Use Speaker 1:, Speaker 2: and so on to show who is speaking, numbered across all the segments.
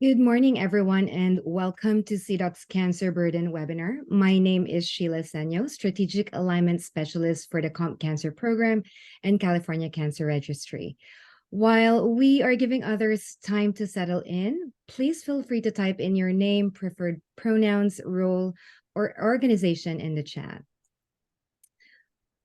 Speaker 1: Good morning, everyone, and welcome to CDOC's Cancer Burden webinar. My name is Sheila Senyo, Strategic Alignment Specialist for the Comp Cancer Program and California Cancer Registry. While we are giving others time to settle in, please feel free to type in your name, preferred pronouns, role, or organization in the chat.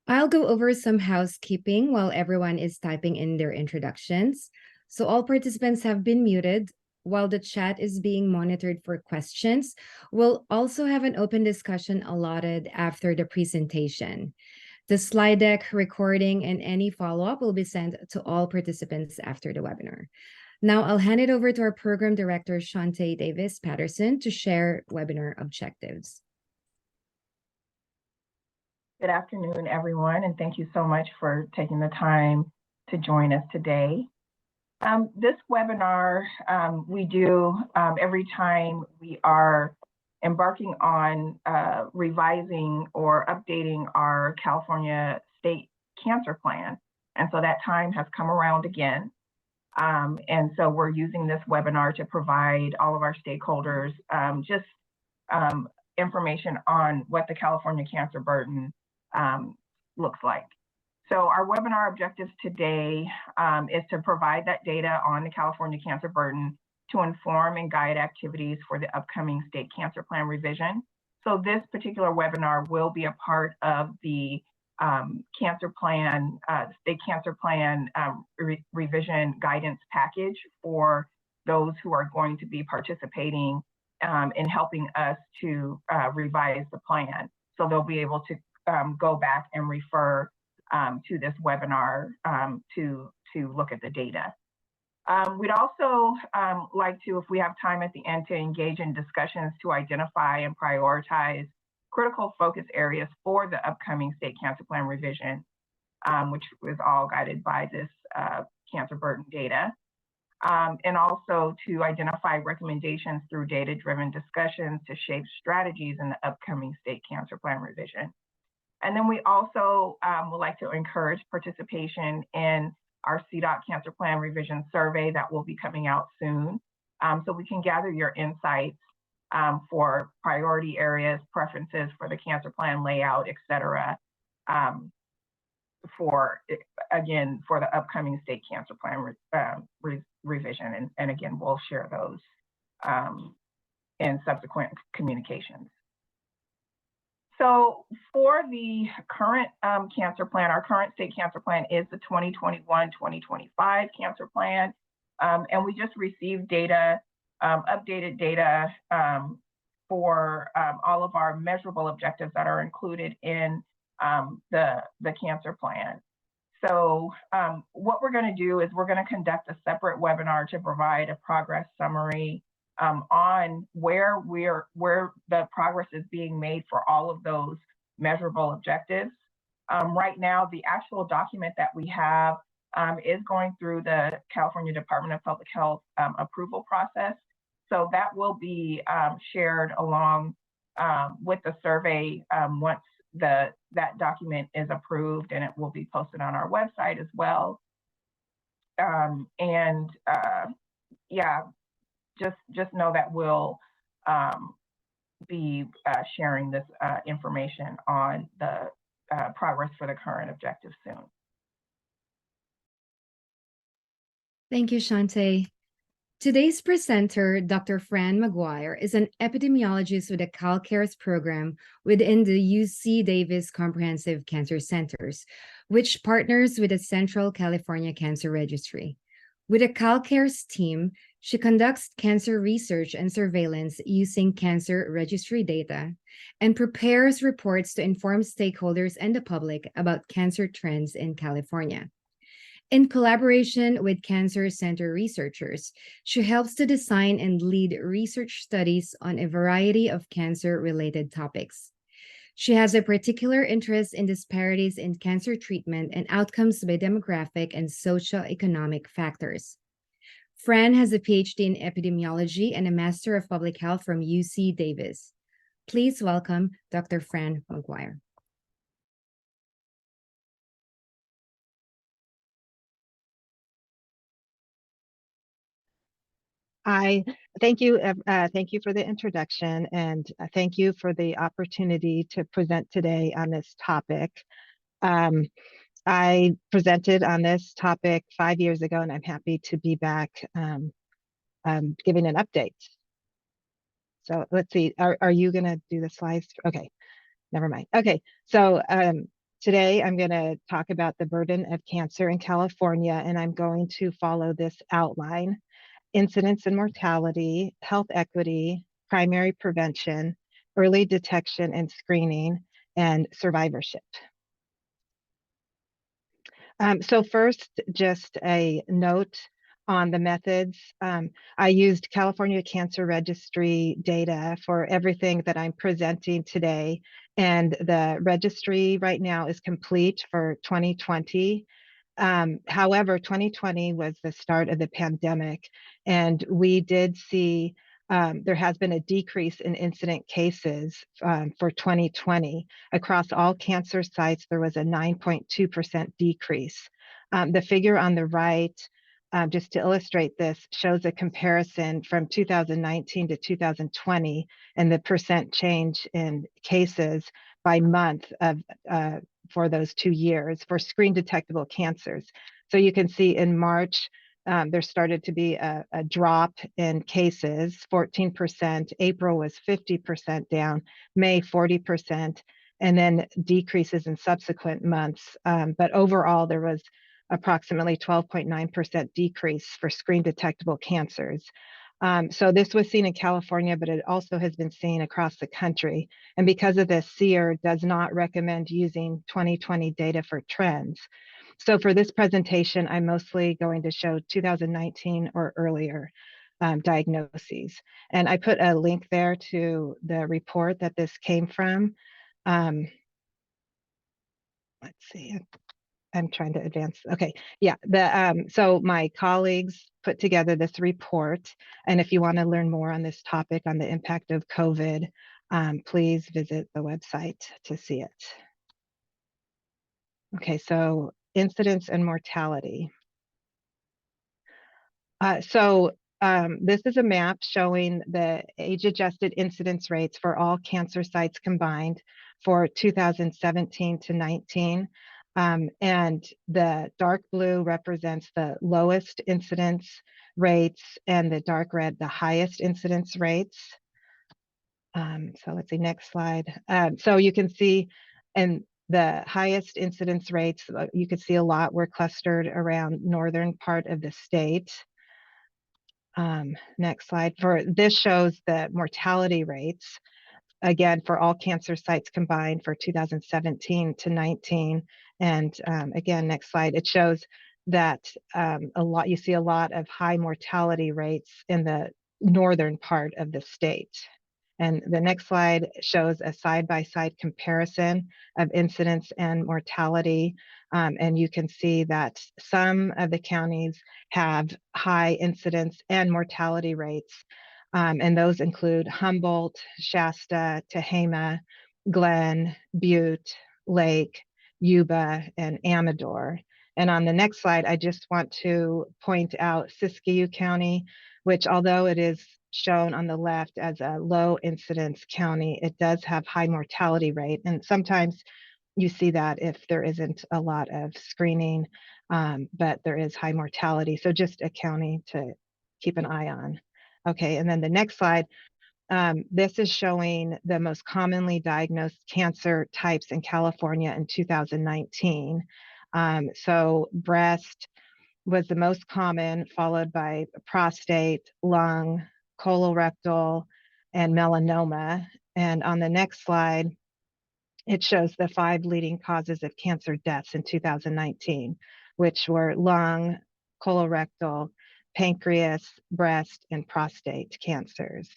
Speaker 1: I'll go over some housekeeping while everyone is typing in their introductions. So all participants have been muted while the chat is being monitored for questions. We'll also have an open discussion allotted after the presentation. The slide deck, recording, and any follow-up will be sent to all participants after the webinar. Now I'll hand it over to our program director, Shante Davis Patterson, to share webinar objectives.
Speaker 2: Good afternoon, everyone, and thank you so much for taking the time to join us today. This webinar we do every time we are embarking on revising or updating our California State Cancer Plan. And so that time has come around again. And so we're using this webinar to provide all of our stakeholders information on what the California Cancer Burden looks like. So our webinar objectives today is to provide that data on the California Cancer Burden to inform and guide activities for the upcoming State Cancer Plan revision. So this particular webinar will be a part of the Cancer Plan, State Cancer Plan revision guidance package for those who are going to be participating in helping us to revise the plan. So they'll be able to go back and refer to this webinar to look at the data. We'd also like to, if we have time at the end, to engage in discussions to identify and prioritize critical focus areas for the upcoming State Cancer Plan revision, which was all guided by this cancer burden data. And also to identify recommendations through data-driven discussions to shape strategies in the upcoming State Cancer Plan revision. And then we also would like to encourage participation in our CDOC Cancer Plan Revision Survey that will be coming out soon. So we can gather your insights for priority areas, preferences for the cancer plan layout, et cetera, for the upcoming State Cancer Plan revision. And again, we'll share those in subsequent communications. So for the current cancer plan, our current state cancer plan is the 2021-2025 cancer plan. And we just received data, updated data for all of our measurable objectives that are included in the cancer plan. So what we're going to do is we're going to conduct a separate webinar to provide a progress summary on where the progress is being made for all of those measurable objectives. Right now, the actual document that we have is going through the California Department of Public Health approval process. So that will be shared along with the survey once that document is approved, and it will be posted on our website as well. Yeah. Just know that we'll be sharing this information on the progress for the current objective soon.
Speaker 1: Thank you, Shante. Today's presenter, Dr. Fran McGuire, is an epidemiologist with the CalCares program within the UC Davis Comprehensive Cancer Centers, which partners with the Central California Cancer Registry. With the CalCares team, she conducts cancer research and surveillance using cancer registry data and prepares reports to inform stakeholders and the public about cancer trends in California. In collaboration with cancer center researchers, she helps to design and lead research studies on a variety of cancer-related topics. She has a particular interest in disparities in cancer treatment and outcomes by demographic and socioeconomic factors. Fran has a PhD in epidemiology and a Master of Public Health from UC Davis. Please welcome Dr. Fran McGuire.
Speaker 3: I thank you for the introduction, and thank you for the opportunity to present today on this topic. Um, I presented on this topic 5 years ago, and I'm happy to be back giving an update. So let's see, are you going to do the slides? Okay, never mind. Okay, so today I'm going to talk about the burden of cancer in California, and I'm going to follow this outline: incidence and mortality, health equity, primary prevention, early detection and screening, and survivorship. So first, just a note on the methods. I used California Cancer Registry data for everything that I'm presenting today, and the registry right now is complete for 2020. However, 2020 was the start of the pandemic, and we did see there has been a decrease in incident cases for 2020. Across all cancer sites, there was a 9.2% decrease. The figure on the right, just to illustrate this, shows a comparison from 2019 to 2020 and the percent change in cases by month of for those 2 years for screen detectable cancers. So you can see in March, there started to be a drop in cases, 14%. April was 50% down, May 40%, and then decreases in subsequent months. But overall, there was approximately 12.9% decrease for screen detectable cancers. So this was seen in California, but it also has been seen across the country. And because of this, SEER does not recommend using 2020 data for trends. So for this presentation, I'm mostly going to show 2019 or earlier diagnoses. And I put a link there to the report that this came from. Let's see. I'm trying to advance. Okay, yeah. So my colleagues put together this report, and if you want to learn more on this topic on the impact of COVID, please visit the website to see it. Okay, so incidence and mortality. This is a map showing the age-adjusted incidence rates for all cancer sites combined for 2017 to 19. And the dark blue represents the lowest incidence rates, and the dark red, the highest incidence rates. So let's see, next slide. So you can see, and the highest incidence rates, you could see a lot were clustered around northern part of the state. Next slide. For this shows the mortality rates, again, for all cancer sites combined for 2017 to 19. And again, next slide, it shows that you see a lot of high mortality rates in the northern part of the state. And the next slide shows a side-by-side comparison of incidence and mortality. And you can see that some of the counties have high incidence and mortality rates. And those include Humboldt, Shasta, Tehama, Glenn, Butte, Lake, Yuba, and Amador. And on the next slide, I just want to point out Siskiyou County, which, although it is shown on the left as a low incidence county, it does have high mortality rate. And sometimes you see that if there isn't a lot of screening, but there is high mortality. So just a county to keep an eye on. Okay, and then the next slide, this is showing the most commonly diagnosed cancer types in California in 2019. So breast was the most common, followed by prostate, lung, colorectal, and melanoma. And on the next slide, it shows the 5 leading causes of cancer deaths in 2019, which were lung, colorectal, pancreas, breast, and prostate cancers.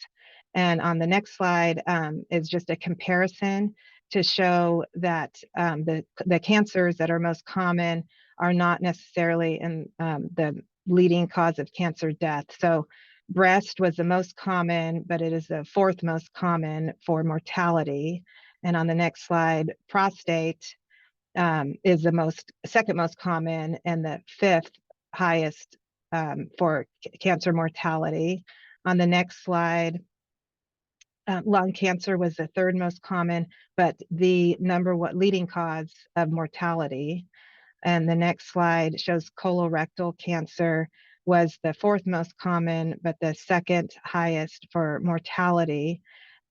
Speaker 3: And on the next slide is just a comparison to show that the cancers that are most common are not necessarily in the leading cause of cancer death. So breast was the most common, but it is the 4th most common for mortality. And on the next slide, prostate is the 2nd most common and the 5th highest for cancer mortality. On the next slide, lung cancer was the third most common, but the number one leading cause of mortality. And the next slide shows colorectal cancer was the fourth most common, but the second highest for mortality.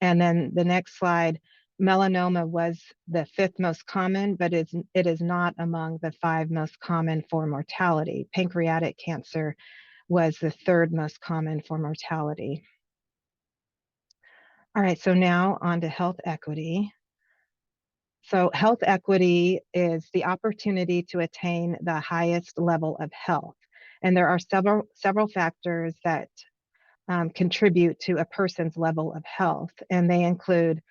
Speaker 3: And then the next slide, melanoma was the fifth most common, but it is not among the 5 most common for mortality. Pancreatic cancer was the third most common for mortality. All right, so now on to health equity. So health equity is the opportunity to attain the highest level of health. And there are several factors that contribute to a person's level of health. And they include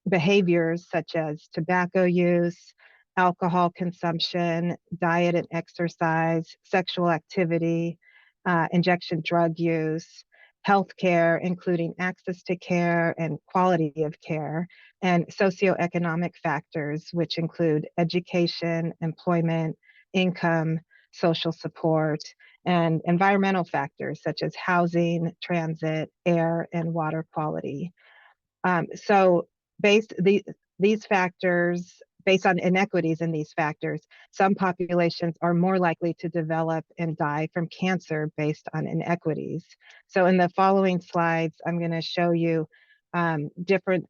Speaker 3: behaviors such as tobacco use, alcohol consumption, diet and exercise, sexual activity, injection drug use, healthcare, including access to care and quality of care, and socioeconomic factors, which include education, employment, income, social support, and environmental factors such as housing, transit, air, and water quality. So these factors, based on inequities in these factors, some populations are more likely to develop and die from cancer based on inequities. So in the following slides, I'm going to show you different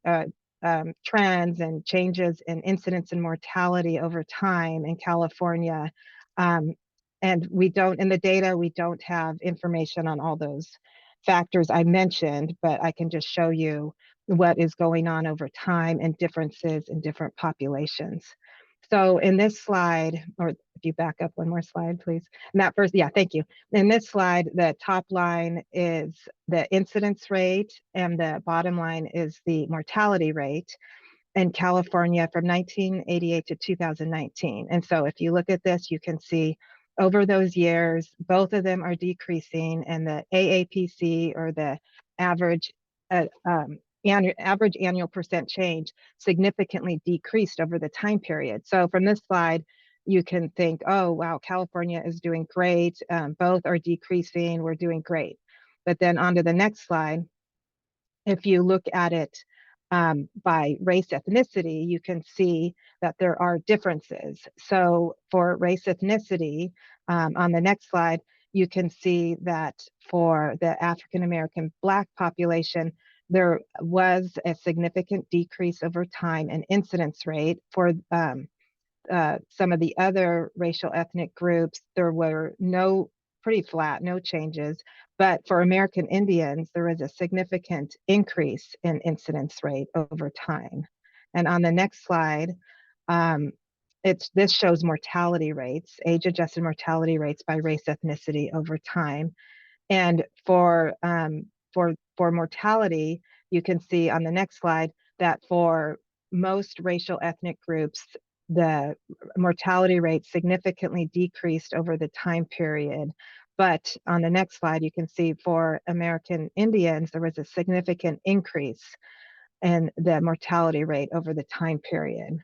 Speaker 3: trends and changes in incidence and mortality over time in California. And we don't, in the data, we don't have information on all those factors I mentioned, but I can just show you what is going on over time and differences in different populations. So in this slide, or if you back up one more slide, please. And that first, yeah, thank you. In this slide, the top line is the incidence rate and the bottom line is the mortality rate in California from 1988 to 2019. And so if you look at this, you can see over those years, both of them are decreasing, and the AAPC, or the average annual percent change, significantly decreased over the time period. So from this slide, you can think, oh, wow, California is doing great. Both are decreasing, we're doing great. But then on to the next slide, if you look at it by race ethnicity, you can see that there are differences. So for race ethnicity, on the next slide, you can see that for the African American Black population, there was a significant decrease over time in incidence rate. For some of the other racial ethnic groups, there were pretty flat, no changes. But for American Indians, there was a significant increase in incidence rate over time. And on the next slide, this shows mortality rates, age-adjusted mortality rates by race ethnicity over time. And for mortality, you can see on the next slide that for most racial ethnic groups, the mortality rate significantly decreased over the time period. But on the next slide, you can see for American Indians, there was a significant increase in the mortality rate over the time period.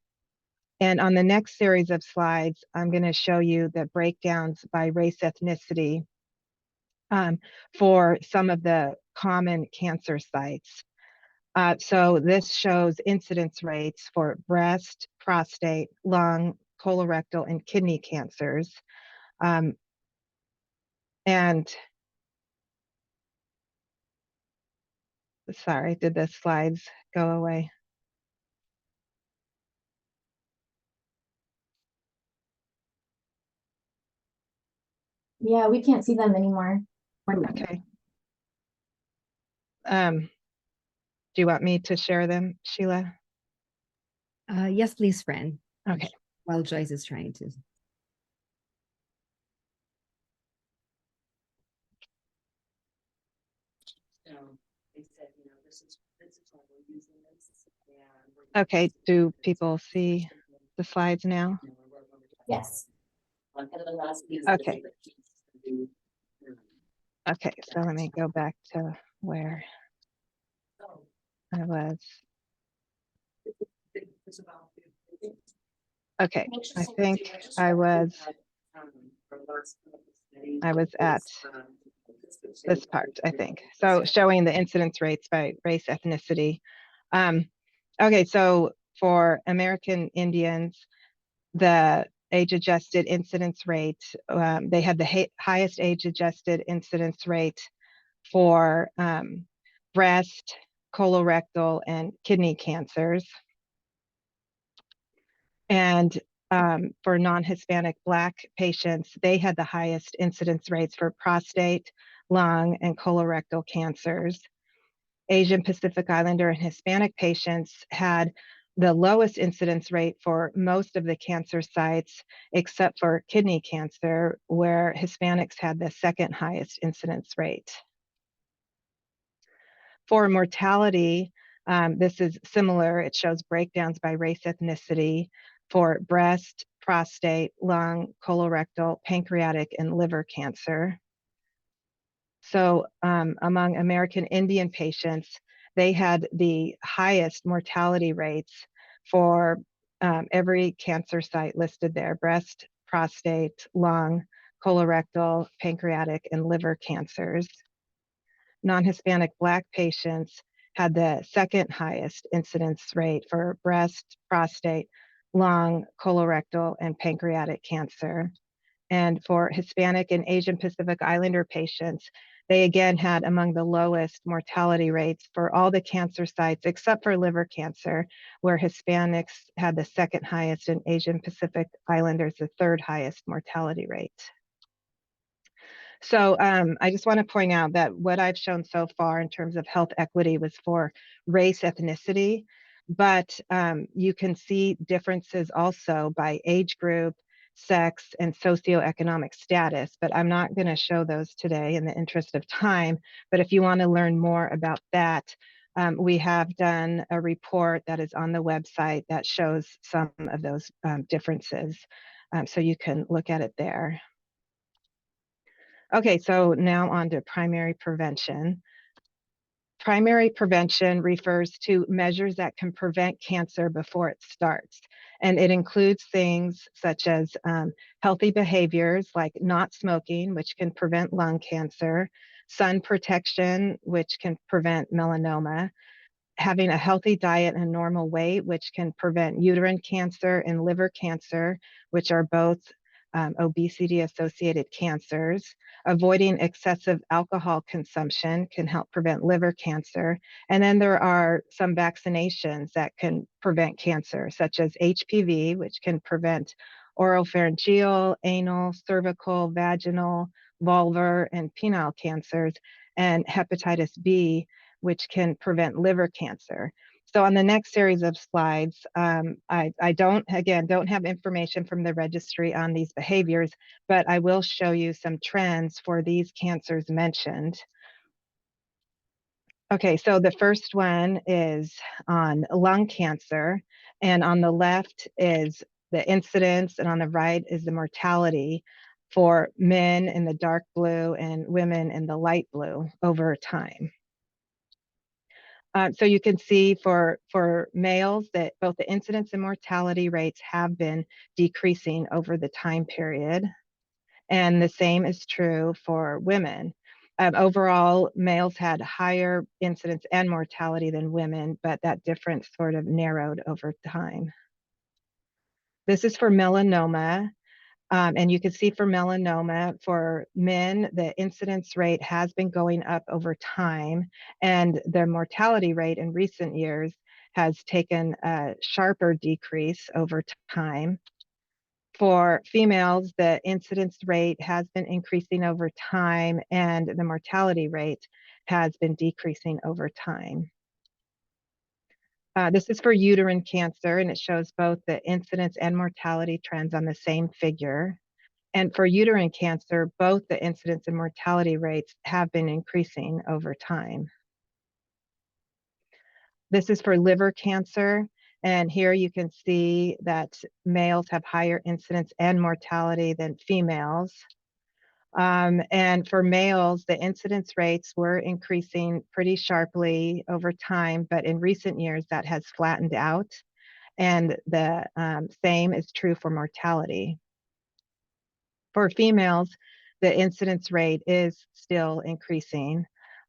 Speaker 3: And on the next series of slides, I'm going to show you the breakdowns by race ethnicity for some of the common cancer sites. So this shows incidence rates for breast, prostate, lung, colorectal, and kidney cancers. And sorry, did the slides go away?
Speaker 4: Yeah, we can't see them anymore.
Speaker 3: Okay. Do you want me to share them, Sheila?
Speaker 1: Yes, please, Fran.
Speaker 3: Okay.
Speaker 1: While Joyce is trying to.
Speaker 3: Okay, do people see the slides now?
Speaker 4: Yes.
Speaker 3: Okay. Okay, so let me go back to where I was. Okay, I think I was. I was at this part, I think. So showing the incidence rates by race, ethnicity. Okay, so for American Indians, the age-adjusted incidence rate, they had the highest age-adjusted incidence rate for breast, colorectal, and kidney cancers. And for non-Hispanic Black patients, they had the highest incidence rates for prostate, lung, and colorectal cancers. Asian Pacific Islander and Hispanic patients had the lowest incidence rate for most of the cancer sites, except for kidney cancer, where Hispanics had the second highest incidence rate. For mortality, this is similar. It shows breakdowns by race, ethnicity for breast, prostate, lung, colorectal, pancreatic, and liver cancer. So among American Indian patients, they had the highest mortality rates for every cancer site listed there: breast, prostate, lung, colorectal, pancreatic, and liver cancers. Non-Hispanic Black patients had the second highest incidence rate for breast, prostate, lung, colorectal, and pancreatic cancer. And for Hispanic and Asian Pacific Islander patients, they again had among the lowest mortality rates for all the cancer sites except for liver cancer, where Hispanics had the second highest and Asian Pacific Islanders the third highest mortality rate. So I just want to point out that what I've shown so far in terms of health equity was for race, ethnicity, but you can see differences also by age group, sex, and socioeconomic status, but I'm not going to show those today in the interest of time. But if you want to learn more about that, we have done a report that is on the website that shows some of those differences. So you can look at it there. Okay, so now on to primary prevention. Primary prevention refers to measures that can prevent cancer before it starts. And it includes things such as healthy behaviors like not smoking, which can prevent lung cancer, sun protection, which can prevent melanoma, having a healthy diet and normal weight, which can prevent uterine cancer and liver cancer, which are both obesity-associated cancers. Avoiding excessive alcohol consumption can help prevent liver cancer. And then there are some vaccinations that can prevent cancer, such as HPV, which can prevent oropharyngeal, anal, cervical, vaginal, vulvar, and penile cancers, and hepatitis B, which can prevent liver cancer. So on the next series of slides, I don't have information from the registry on these behaviors, but I will show you some trends for these cancers mentioned. Okay, so the first one is on lung cancer, and on the left is the incidence, and on the right is the mortality for men in the dark blue and women in the light blue over time. So you can see for males that both the incidence and mortality rates have been decreasing over the time period. And the same is true for women. Overall, males had higher incidence and mortality than women, but that difference sort of narrowed over time. This is for melanoma. And you can see for melanoma, for men, the incidence rate has been going up over time, and the mortality rate in recent years has taken a sharper decrease over time. For females, the incidence rate has been increasing over time, and the mortality rate has been decreasing over time. This is for uterine cancer, and it shows both the incidence and mortality trends on the same figure. And for uterine cancer, both the incidence and mortality rates have been increasing over time. This is for liver cancer. And here you can see that males have higher incidence and mortality than females. And for males, the incidence rates were increasing pretty sharply over time, but in recent years that has flattened out. And the same is true for mortality. For females, the incidence rate is still increasing.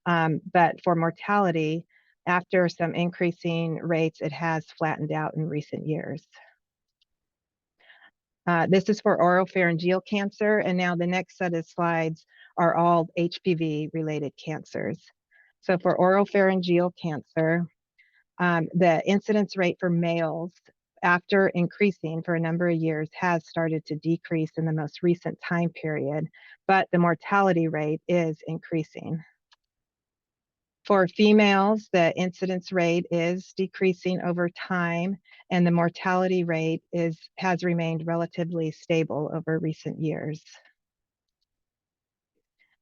Speaker 3: But for mortality, after some increasing rates, it has flattened out in recent years. This is for oropharyngeal cancer, and now the next set of slides are all HPV-related cancers. So for oropharyngeal cancer, the incidence rate for males, after increasing for a number of years, has started to decrease in the most recent time period, but the mortality rate is increasing. For females, the incidence rate is decreasing over time, and the mortality rate has remained relatively stable over recent years.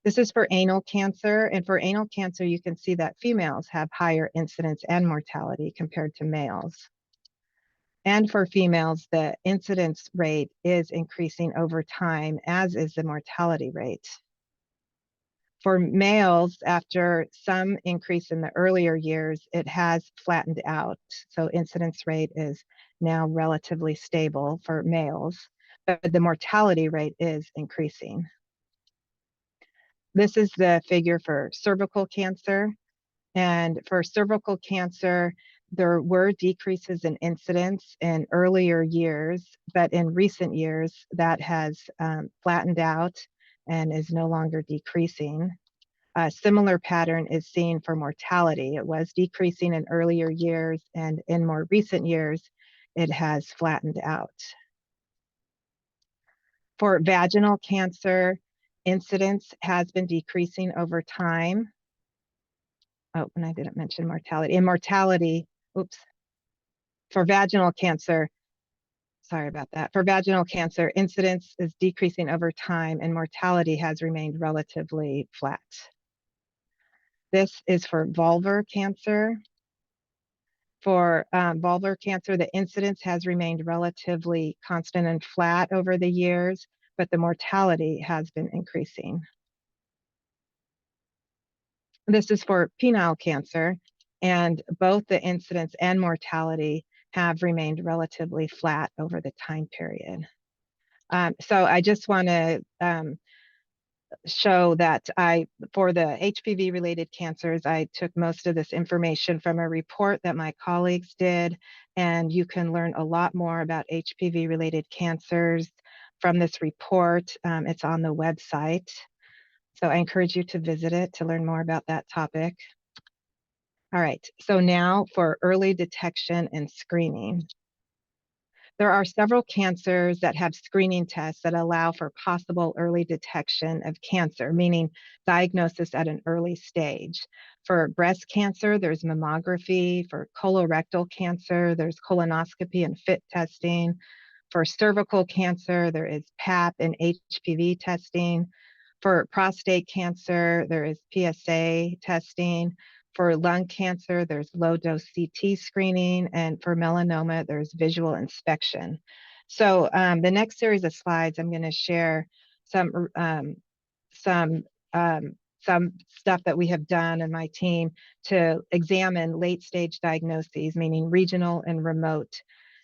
Speaker 3: This is for anal cancer, and for anal cancer, you can see that females have higher incidence and mortality compared to males. And for females, the incidence rate is increasing over time, as is the mortality rate. For males, after some increase in the earlier years, it has flattened out. So incidence rate is now relatively stable for males, but the mortality rate is increasing. This is the figure for cervical cancer. And for cervical cancer, there were decreases in incidence in earlier years, but in recent years, that has flattened out and is no longer decreasing. A similar pattern is seen for mortality. It was decreasing in earlier years, and in more recent years, it has flattened out. For vaginal cancer, incidence has been decreasing over time. Oh, and I didn't mention mortality. In mortality, oops, for vaginal cancer, sorry about that. For vaginal cancer, incidence is decreasing over time, and mortality has remained relatively flat. This is for vulvar cancer. For vulvar cancer, the incidence has remained relatively constant and flat over the years, but the mortality has been increasing. This is for penile cancer, and both the incidence and mortality have remained relatively flat over the time period. So I just want to show that for the HPV-related cancers, I took most of this information from a report that my colleagues did, and you can learn a lot more about HPV-related cancers from this report. It's on the website, so I encourage you to visit it to learn more about that topic. All right, so now for early detection and screening. There are several cancers that have screening tests that allow for possible early detection of cancer, meaning diagnosis at an early stage. For breast cancer, there's mammography. For colorectal cancer, there's colonoscopy and FIT testing. For cervical cancer, there is PAP and HPV testing. For prostate cancer, there is PSA testing. For lung cancer, there's low-dose CT screening, and for melanoma, there's visual inspection. So the next series of slides, I'm going to share some stuff that we have done in my team to examine late-stage diagnoses, meaning regional and remote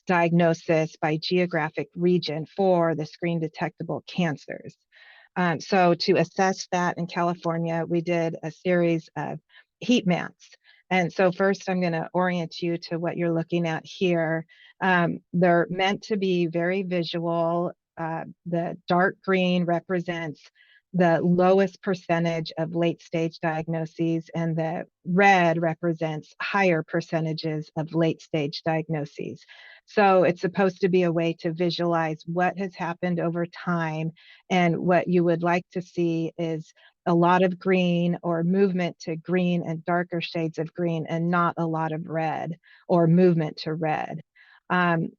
Speaker 3: diagnosis by geographic region for the screen-detectable cancers. So to assess that in California, we did a series of heat maps. And so first I'm going to orient you to what you're looking at here. They're meant to be very visual. The dark green represents the lowest percentage of late stage diagnoses, and the red represents higher percentages of late stage diagnoses. So it's supposed to be a way to visualize what has happened over time, and what you would like to see is a lot of green or movement to green and darker shades of green, and not a lot of red or movement to red. On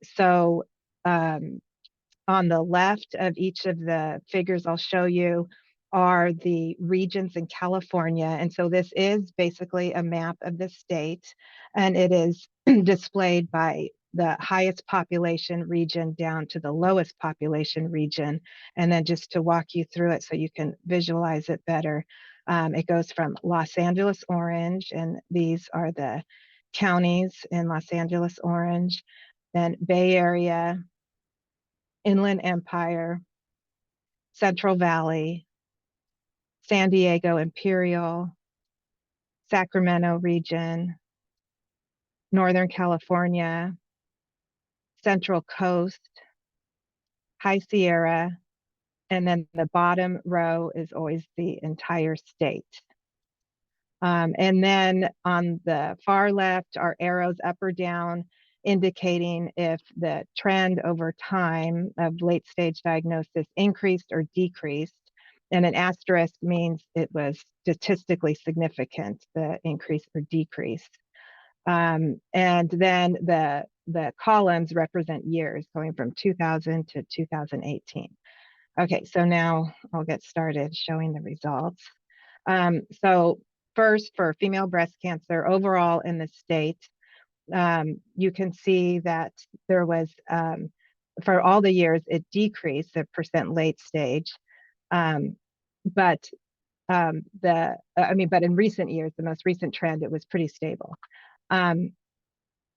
Speaker 3: the left of each of the figures I'll show you are the regions in California. And so this is basically a map of the state, and it is displayed by the highest population region down to the lowest population region. And then just to walk you through it so you can visualize it better, it goes from Los Angeles orange, and these are the counties in Los Angeles orange, then Bay Area, Inland Empire, Central Valley, San Diego Imperial, Sacramento region, Northern California, Central Coast, High Sierra, and then the bottom row is always the entire state. And then on the far left are arrows up or down, indicating if the trend over time of late stage diagnosis increased or decreased. And an asterisk means it was statistically significant, the increase or decrease. And then the columns represent years going from 2000 to 2018. Okay, so now I'll get started showing the results. So first, for female breast cancer overall in the state, you can see that there was, for all the years, it decreased the percent late stage. But in recent years, the most recent trend, it was pretty stable. And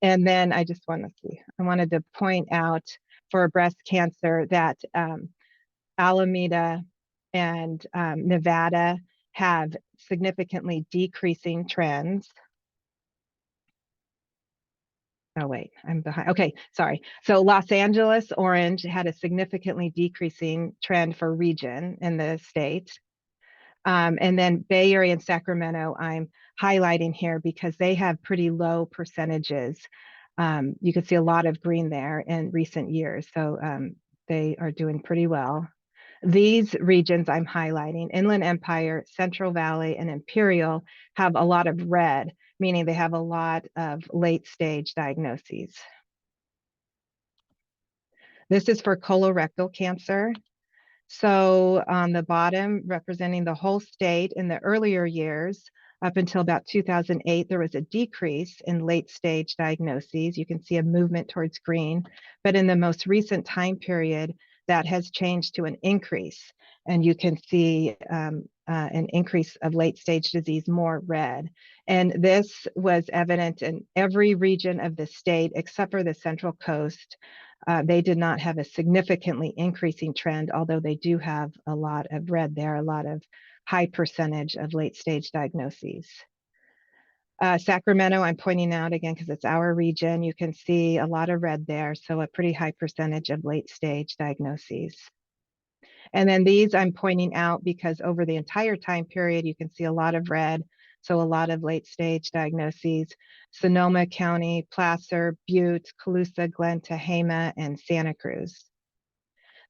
Speaker 3: then I wanted to point out for breast cancer that Alameda and Nevada have significantly decreasing trends. Oh, wait, I'm behind. Okay, sorry. So Los Angeles, orange, had a significantly decreasing trend for region in the state. And then Bay Area and Sacramento, I'm highlighting here because they have pretty low percentages. You can see a lot of green there in recent years. So they are doing pretty well. These regions I'm highlighting, Inland Empire, Central Valley, and Imperial, have a lot of red, meaning they have a lot of late stage diagnoses. This is for colorectal cancer. So on the bottom, representing the whole state, in the earlier years, up until about 2008, there was a decrease in late stage diagnoses. You can see a movement towards green, but in the most recent time period, that has changed to an increase. And you can see an increase of late stage disease, more red. And this was evident in every region of the state except for the Central Coast. They did not have a significantly increasing trend, although they do have a lot of red there, a lot of high percentage of late stage diagnoses. Sacramento, I'm pointing out again because it's our region. You can see a lot of red there, so a pretty high percentage of late stage diagnoses. And then these I'm pointing out because over the entire time period, you can see a lot of red, so a lot of late stage diagnoses. Sonoma County, Placer, Butte, Colusa, Glen, Tehama, and Santa Cruz.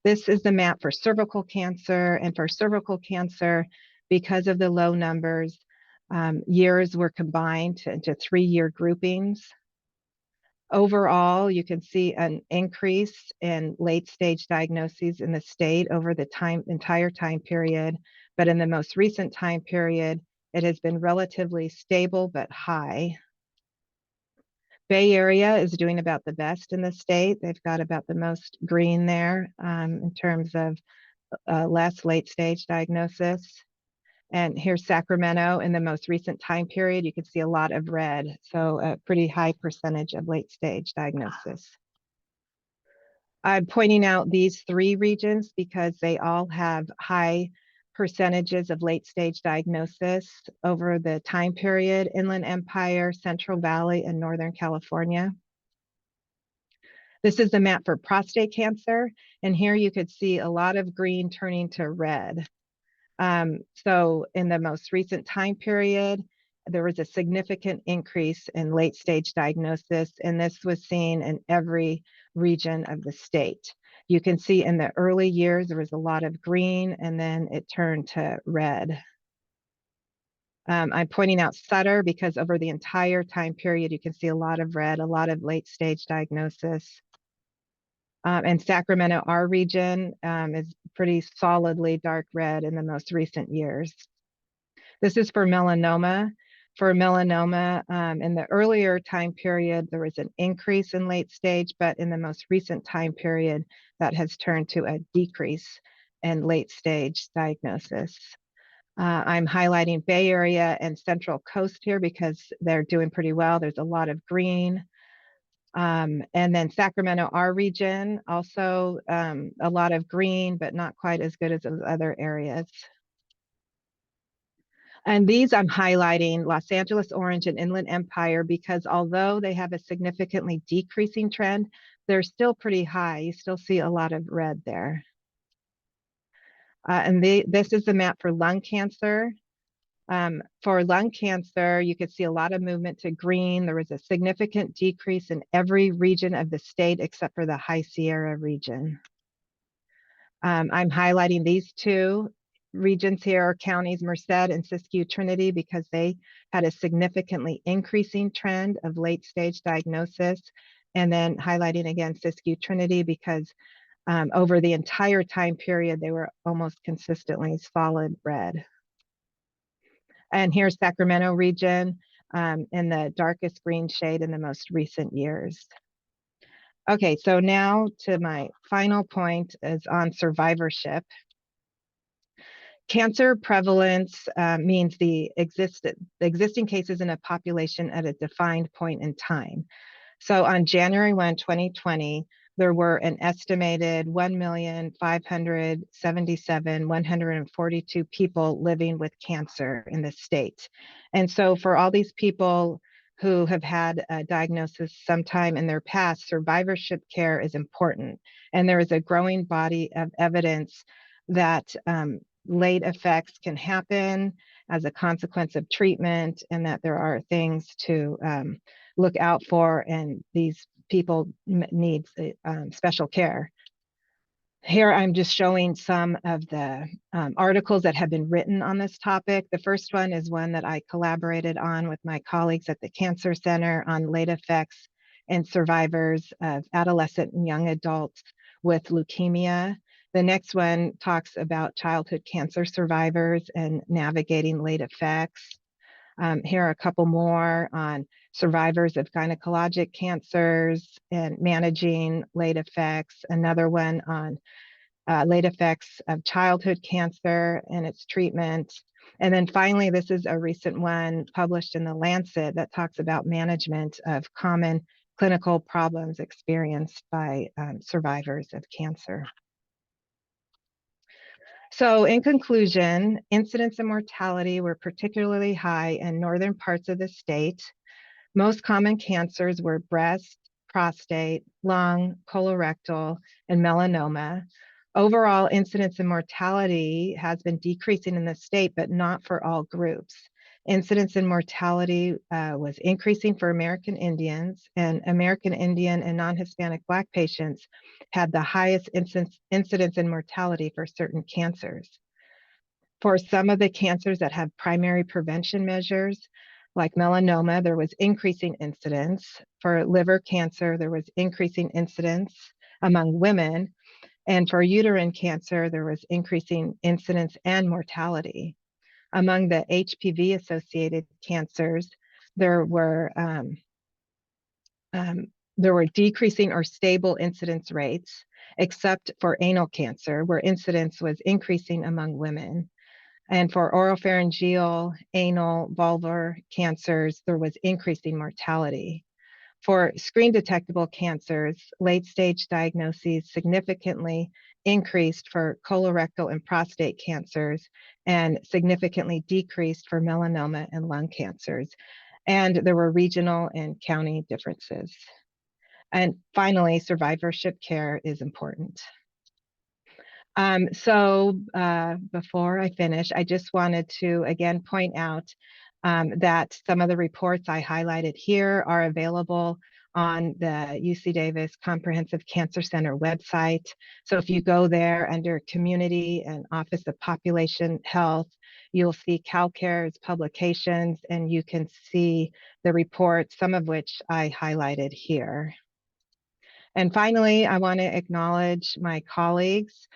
Speaker 3: This is the map for cervical cancer, and for cervical cancer, because of the low numbers, years were combined into 3-year groupings. Overall, you can see an increase in late stage diagnoses in the state over the entire time period, but in the most recent time period, it has been relatively stable but high. Bay Area is doing about the best in the state. They've got about the most green there in terms of less late stage diagnosis. And here's Sacramento in the most recent time period. You can see a lot of red, so a pretty high percentage of late stage diagnosis. I'm pointing out these 3 regions because they all have high percentages of late stage diagnosis over the time period: Inland Empire, Central Valley, and Northern California. This is the map for prostate cancer, and here you could see a lot of green turning to red. So in the most recent time period, there was a significant increase in late stage diagnosis, and this was seen in every region of the state. You can see in the early years, there was a lot of green, and then it turned to red. I'm pointing out Sutter because over the entire time period, you can see a lot of red, a lot of late stage diagnosis. And Sacramento, our region, is pretty solidly dark red in the most recent years. This is for melanoma. For melanoma, in the earlier time period, there was an increase in late stage, but in the most recent time period, that has turned to a decrease in late stage diagnosis. I'm highlighting Bay Area and Central Coast here because they're doing pretty well. There's a lot of green. And then Sacramento, our region, also a lot of green, but not quite as good as those other areas. And these I'm highlighting Los Angeles, Orange, and Inland Empire because although they have a significantly decreasing trend, they're still pretty high. You still see a lot of red there. This is the map for lung cancer. For lung cancer, you could see a lot of movement to green. There was a significant decrease in every region of the state except for the High Sierra region. I'm highlighting these two regions here, counties Merced and Siskiyou Trinity, because they had a significantly increasing trend of late stage diagnosis. And then highlighting again Siskiyou Trinity because over the entire time period, they were almost consistently solid red. And here's Sacramento region in the darkest green shade in the most recent years. Okay, so now to my final point is on survivorship. Cancer prevalence means the existing cases in a population at a defined point in time. So on January 1, 2020, there were an estimated 1,577,142 people living with cancer in the state. And so for all these people who have had a diagnosis sometime in their past, survivorship care is important. And there is a growing body of evidence that late effects can happen as a consequence of treatment, and that there are things to look out for, and these people need special care. Here I'm just showing some of the articles that have been written on this topic. The first one is one that I collaborated on with my colleagues at the Cancer Center on late effects in survivors of adolescent and young adults with leukemia. The next one talks about childhood cancer survivors and navigating late effects. Here are a couple more on survivors of gynecologic cancers and managing late effects. Another one on late effects of childhood cancer and its treatment. And then finally, this is a recent one published in The Lancet that talks about management of common clinical problems experienced by survivors of cancer. So in conclusion, incidence and mortality were particularly high in northern parts of the state. Most common cancers were breast, prostate, lung, colorectal, and melanoma. Overall incidence and mortality has been decreasing in the state, but not for all groups. Incidence and mortality was increasing for American Indians, and American Indian and non-Hispanic Black patients had the highest incidence and mortality for certain cancers. For some of the cancers that have primary prevention measures, like melanoma, there was increasing incidence. For liver cancer, there was increasing incidence among women. And for uterine cancer, there was increasing incidence and mortality. Among the HPV-associated cancers, there were decreasing or stable incidence rates, except for anal cancer, where incidence was increasing among women. And for oropharyngeal, anal, vulvar cancers, there was increasing mortality. For screen detectable cancers, late stage diagnoses significantly increased for colorectal and prostate cancers and significantly decreased for melanoma and lung cancers. And there were regional and county differences. And finally, survivorship care is important. Before I finish, I just wanted to again point out that some of the reports I highlighted here are available on the UC Davis Comprehensive Cancer Center website. So if you go there under Community and Office of Population Health, you'll see CalCare's publications, and you can see the reports, some of which I highlighted here. And finally, I want to acknowledge my colleagues.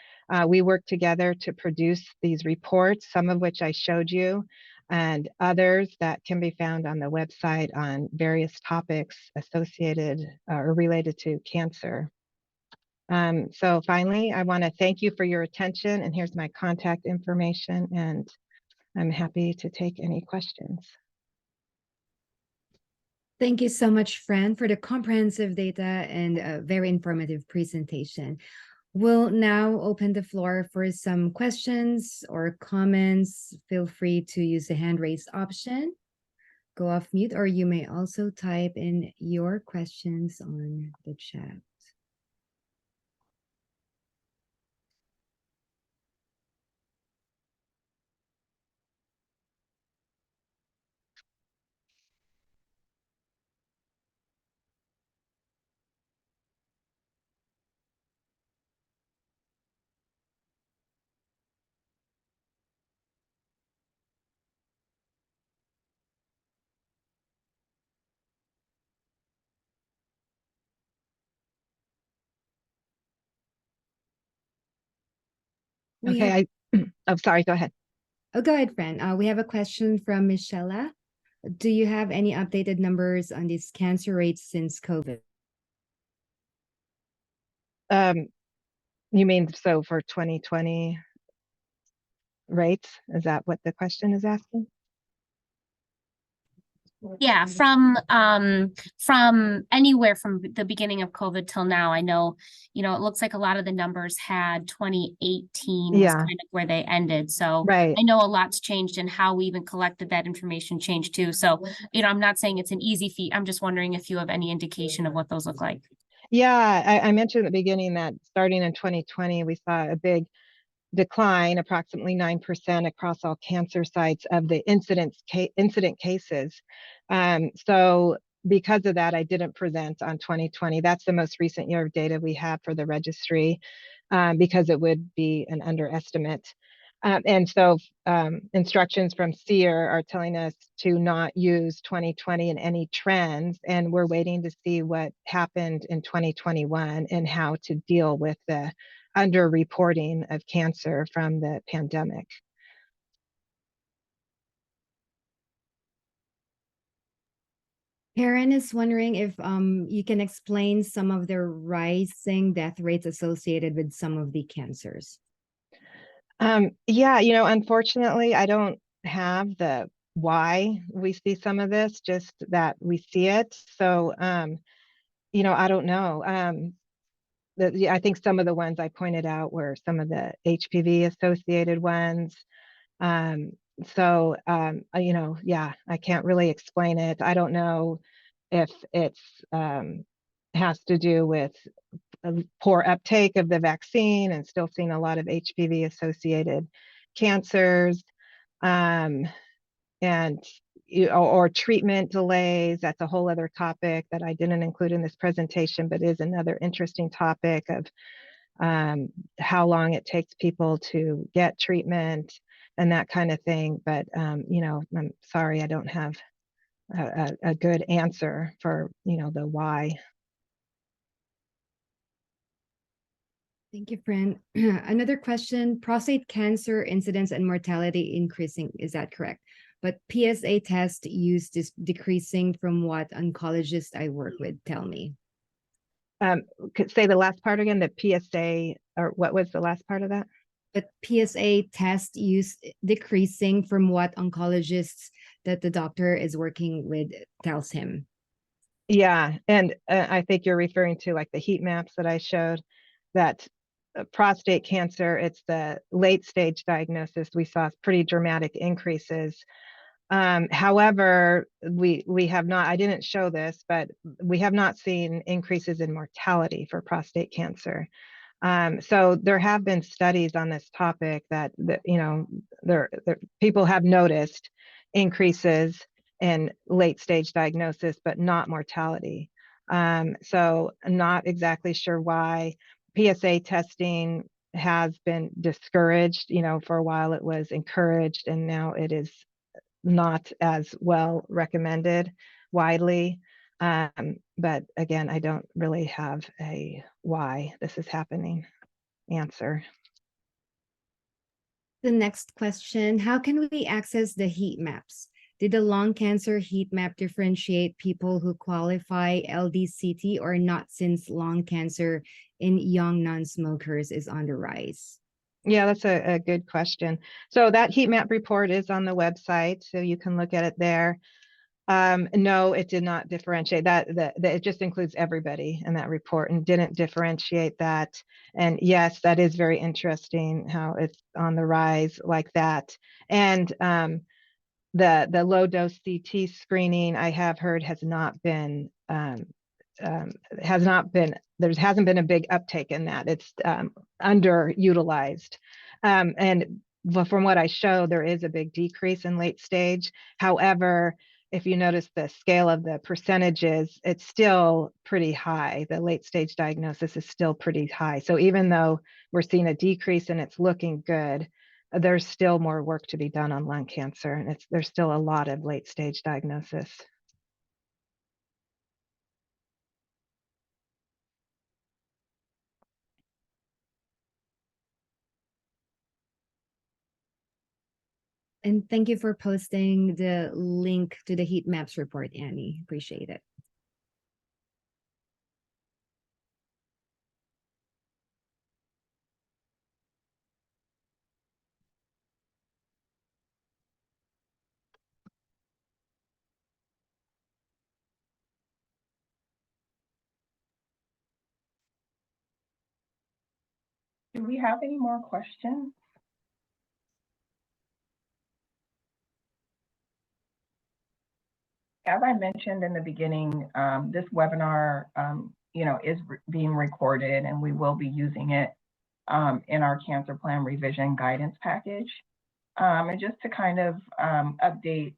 Speaker 3: We worked together to produce these reports, some of which I showed you, and others that can be found on the website on various topics associated or related to cancer. So finally, I want to thank you for your attention, and here's my contact information, and I'm happy to take any questions.
Speaker 1: Thank you so much, Fran, for the comprehensive data and a very informative presentation. We'll now open the floor for some questions or comments. Feel free to use the hand raise option. Go off mute, or you may also type in your questions on the chat. We have,
Speaker 3: Okay, I'm sorry, go ahead.
Speaker 1: oh, go ahead, Fran. We have a question from Michelle. Do you have any updated numbers on these cancer rates since COVID?
Speaker 3: You mean so for 2020 rates? Is that what the question is asking?
Speaker 5: Yeah, from anywhere from the beginning of COVID till now. I know, it looks like a lot of the numbers had 2018 was
Speaker 3: Yeah.
Speaker 5: kind of where they ended. So
Speaker 3: Right.
Speaker 5: I know a lot's changed, and how we even collected that information changed too. So, I'm not saying it's an easy feat. I'm just wondering if you have any indication of what those look like.
Speaker 3: Yeah, I mentioned at the beginning that starting in 2020, we saw a big decline, approximately 9% across all cancer sites of the incident cases. So because of that, I didn't present on 2020. That's the most recent year of data we have for the registry, because it would be an underestimate. And so instructions from SEER are telling us to not use 2020 in any trends, and we're waiting to see what happened in 2021 and how to deal with the underreporting of cancer from the pandemic.
Speaker 1: Karen is wondering if you can explain some of the rising death rates associated with some of the cancers.
Speaker 3: Yeah, unfortunately, I don't have the why we see some of this, just that we see it. So, I don't know. I think some of the ones I pointed out were some of the HPV associated ones. So, yeah, I can't really explain it. I don't know if it's has to do with poor uptake of the vaccine and still seeing a lot of HPV associated cancers, and or treatment delays. That's a whole other topic that I didn't include in this presentation, but is another interesting topic of how long it takes people to get treatment and that kind of thing. But I'm sorry, I don't have a good answer for the why.
Speaker 1: Thank you, Fran. Another question, prostate cancer incidence and mortality increasing, is that correct? But PSA test use is decreasing from what oncologists I work with tell me.
Speaker 3: Could say the last part again, the PSA, or what was the last part of that?
Speaker 1: But PSA test use decreasing from what oncologists that the doctor is working with tells him.
Speaker 3: Yeah, and I think you're referring to like the heat maps that I showed, that prostate cancer, it's the late stage diagnosis. We saw pretty dramatic increases. However, we have not, I didn't show this, but we have not seen increases in mortality for prostate cancer. So there have been studies on this topic that there people have noticed increases in late stage diagnosis, but not mortality. So I'm not exactly sure why. PSA testing has been discouraged. For a while it was encouraged, and now it is not as well recommended widely. But again, I don't really have a why this is happening answer.
Speaker 1: The next question, how can we access the heat maps? Did the lung cancer heat map differentiate people who qualify LDCT or not, since lung cancer in young non-smokers is on the rise?
Speaker 3: Yeah, that's a good question. So that heat map report is on the website, so you can look at it there. No, it did not differentiate that, it just includes everybody in that report and didn't differentiate that. And yes, that is very interesting how it's on the rise like that. And the low dose CT screening I have heard hasn't been hasn't been a big uptake in that. It's underutilized. And from what I show, there is a big decrease in late stage. However, if you notice the scale of the percentages, it's still pretty high. The late stage diagnosis is still pretty high. So even though we're seeing a decrease and it's looking good, there's still more work to be done on lung cancer, and there's still a lot of late stage diagnosis.
Speaker 1: And thank you for posting the link to the heat maps report, Annie. Appreciate it.
Speaker 2: Do we have any more questions? As I mentioned in the beginning, this webinar, is being recorded, and we will be using it in our cancer plan revision guidance package. And just to kind of update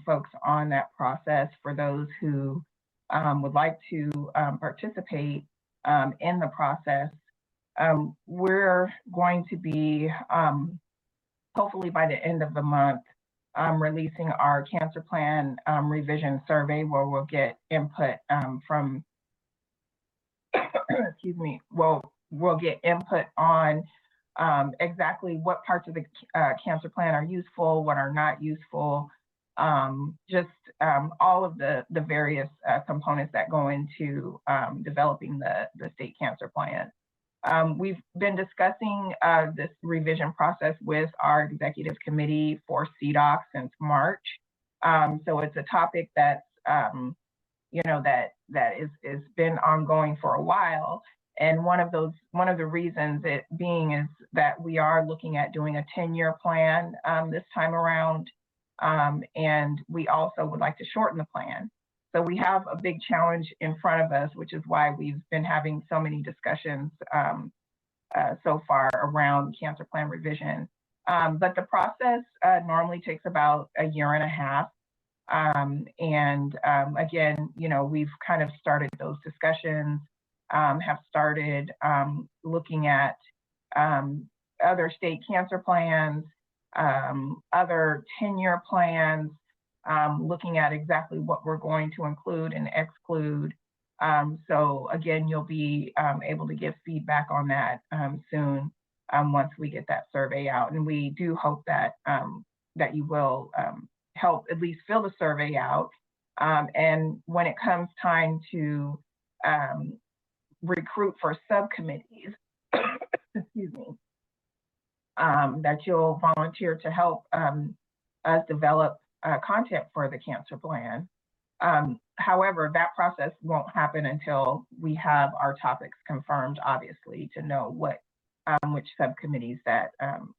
Speaker 2: folks on that process for those who would like to participate in the process, we're going to be, hopefully by the end of the month, releasing our cancer plan revision survey, where we'll get input from, excuse me, we'll get input on exactly what parts of the cancer plan are useful, what are not useful, just all of the various components that go into developing the state cancer plan. We've been discussing this revision process with our executive committee for CDOC since March. So it's a topic that's, that is been ongoing for a while. And one of the reasons it being is that we are looking at doing a 10-year plan this time around. And we also would like to shorten the plan. So we have a big challenge in front of us, which is why we've been having so many discussions so far around cancer plan revision. But the process normally takes about a year and a half. Again, we've kind of started those discussions, have started looking at other state cancer plans, other 10-year plans, looking at exactly what we're going to include and exclude. So again, you'll be able to give feedback on that soon once we get that survey out. And we do hope that that you will help at least fill the survey out. And when it comes time to recruit for subcommittees, excuse me, that you'll volunteer to help us develop content for the cancer plan. However, that process won't happen until we have our topics confirmed, obviously, to know which subcommittees that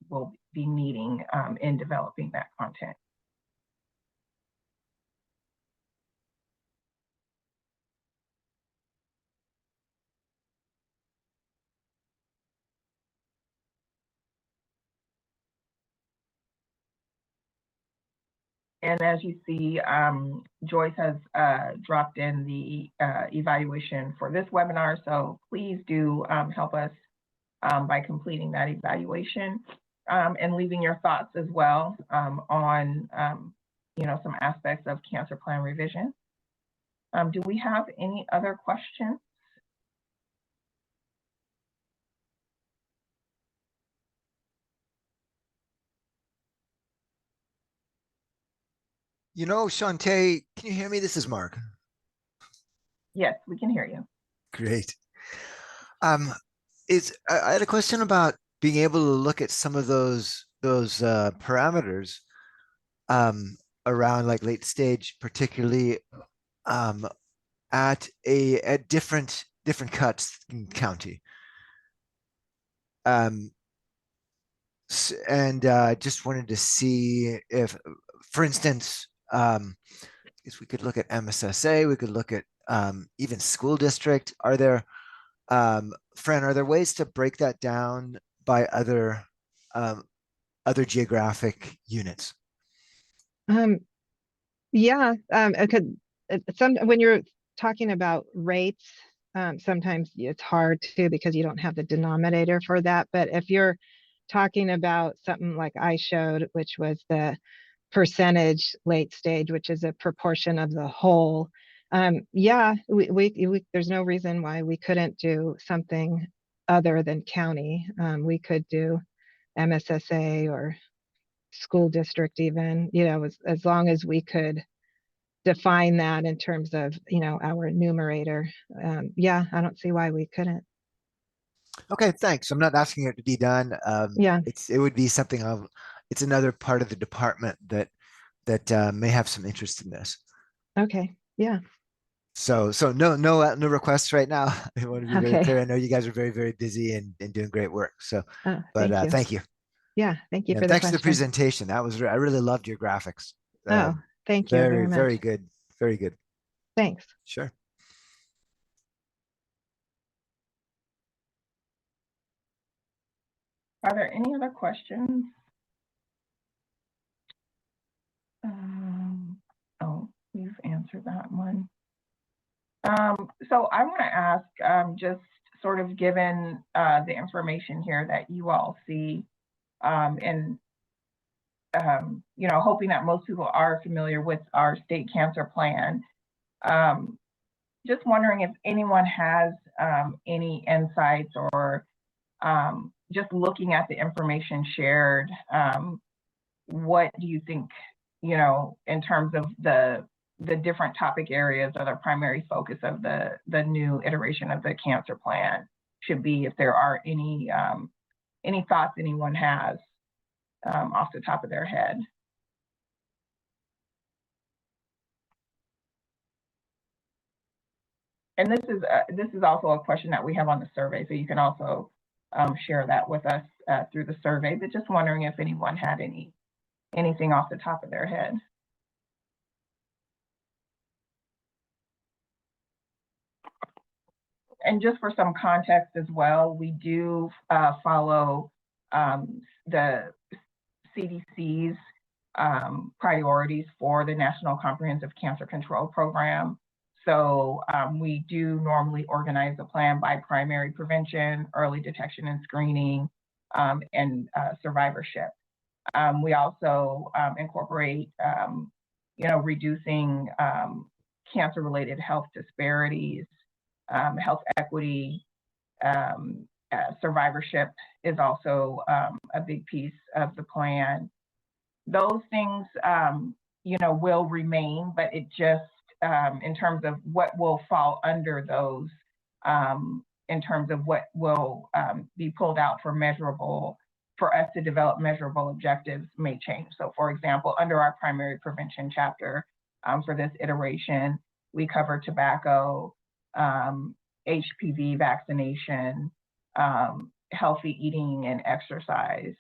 Speaker 2: will be meeting in developing that content. And as you see, Joyce has dropped in the evaluation for this webinar. So please do help us by completing that evaluation and leaving your thoughts as well on, some aspects of cancer plan revision. Do we have any other questions?
Speaker 6: Shantae, can you hear me? This is Mark.
Speaker 2: Yes, we can hear you.
Speaker 6: Great. I had a question about being able to look at some of those parameters around like late stage, particularly at different cuts in county. And just wanted to see if, for instance, if we could look at MSSA, we could look at even school district. Are there, Fran, are there ways to break that down by other geographic units?
Speaker 3: Yeah, it could, when you're talking about rates, sometimes it's hard to, because you don't have the denominator for that. But if you're talking about something like I showed, which was the percentage late stage, which is a proportion of the whole, yeah, we there's no reason why we couldn't do something other than county. We could do MSSA or school district even, as long as we could define that in terms of, our numerator. Yeah, I don't see why we couldn't.
Speaker 6: Okay, thanks. I'm not asking it to be done.
Speaker 3: Yeah,
Speaker 6: It would be something it's another part of the department that may have some interest in this.
Speaker 3: okay, yeah,
Speaker 6: So no requests right now. I want to be very
Speaker 3: okay.
Speaker 6: clear. I know you guys are very, very busy and doing great work. So, but
Speaker 3: Thank you.
Speaker 6: thank you.
Speaker 3: Yeah, thank you
Speaker 6: And
Speaker 3: for the
Speaker 6: thanks for the
Speaker 3: question.
Speaker 6: presentation. I really loved your graphics.
Speaker 3: Oh, thank you very much.
Speaker 6: Very good. Very good.
Speaker 3: Thanks.
Speaker 6: Sure.
Speaker 2: Are there any other questions? Oh, you've answered that one. So I want to ask, just sort of given the information here that you all see, and hoping that most people are familiar with our state cancer plan. Just wondering if anyone has any insights or just looking at the information shared, what do you think, in terms of the different topic areas or the primary focus of the new iteration of the cancer plan should be, if there are any thoughts anyone has off the top of their head? And this is also a question that we have on the survey, so you can also share that with us through the survey. But just wondering if anyone had anything off the top of their head. And just for some context as well, we do follow the CDC's priorities for the National Comprehensive Cancer Control Program. So we do normally organize the plan by primary prevention, early detection and screening, and survivorship. We also incorporate, reducing cancer-related health disparities, health equity. Survivorship is also a big piece of the plan. Those things, will remain, but it just, in terms of what will fall under those, in terms of what will be pulled out for us to develop measurable objectives may change. So for example, under our primary prevention chapter for this iteration, we cover tobacco, HPV vaccination, healthy eating and exercise,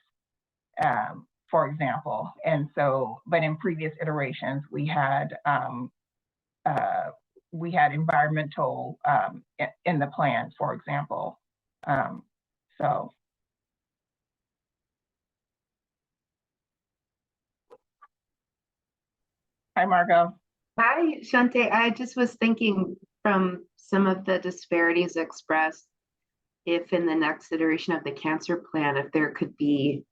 Speaker 2: for example. And so, but in previous iterations, we had environmental in the plan, for example. So. Hi, Margot.
Speaker 7: Hi, Shante. I just was thinking from some of the disparities expressed, if in the next iteration of the cancer plan, if there could be,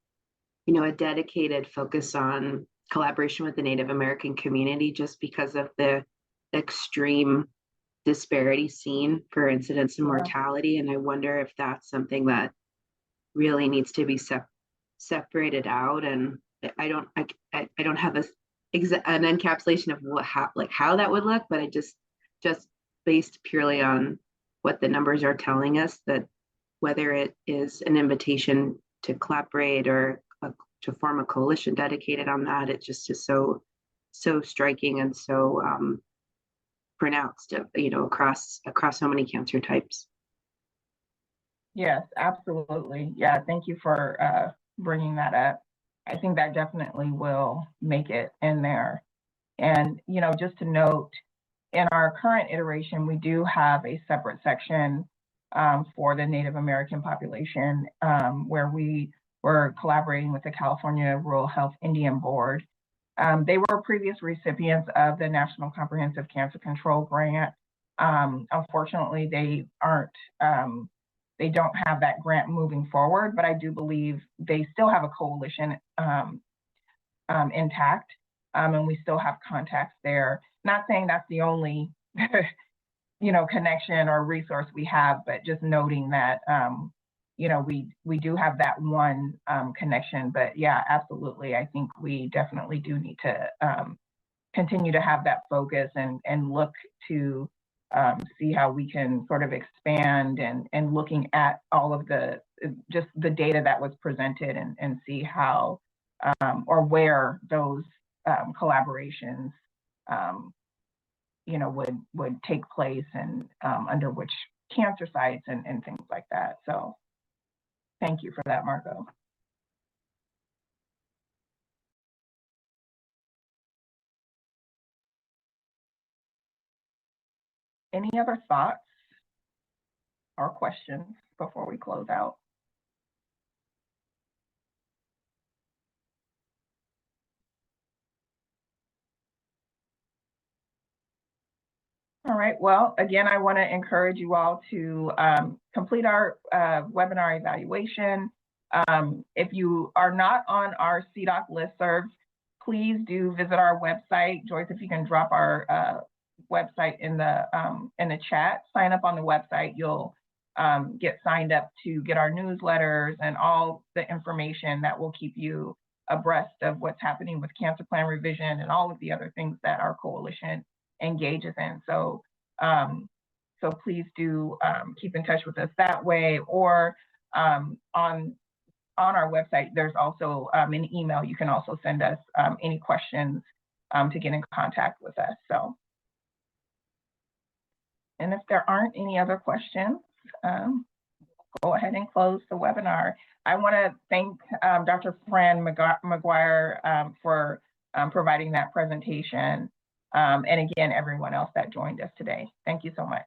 Speaker 7: a dedicated focus on collaboration with the Native American community, just because of the extreme disparity seen for incidence and mortality. And I wonder if that's something that really needs to be separated out. And I don't have an encapsulation of how that would look, but I just based purely on what the numbers are telling us, that whether it is an invitation to collaborate or to form a coalition dedicated on that, it just is so so striking and so pronounced, across so many cancer types.
Speaker 2: Yes, absolutely. Yeah, thank you for bringing that up. I think that definitely will make it in there. And, just to note, in our current iteration, we do have a separate section for the Native American population where we were collaborating with the California Rural Health Indian Board. They were previous recipients of the National Comprehensive Cancer Control Grant. Unfortunately, they don't have that grant moving forward, but I do believe they still have a coalition intact, and we still have contacts there. Not saying that's the only, connection or resource we have, but just noting that, we do have that one connection. But yeah, absolutely. I think we definitely do need to continue to have that focus and look to see how we can sort of expand and looking at all of just the data that was presented and see how or where those collaborations would take place and under which cancer sites and things like that. So thank you for that, Margot. Any other thoughts or questions before we close out? All right, well, again, I want to encourage you all to complete our webinar evaluation. If you are not on our CDOC listserv, please do visit our website. Joyce, if you can drop our website in the chat, sign up on the website. You'll get signed up to get our newsletters and all the information that will keep you abreast of what's happening with cancer plan revision and all of the other things that our coalition engages in. So please do keep in touch with us that way, or on our website there's also an email. You can also send us any questions to get in contact with us. So, and if there aren't any other questions, go ahead and close the webinar. I want to thank Dr. Fran McGuire for providing that presentation. And again, everyone else that joined us today. Thank you so much.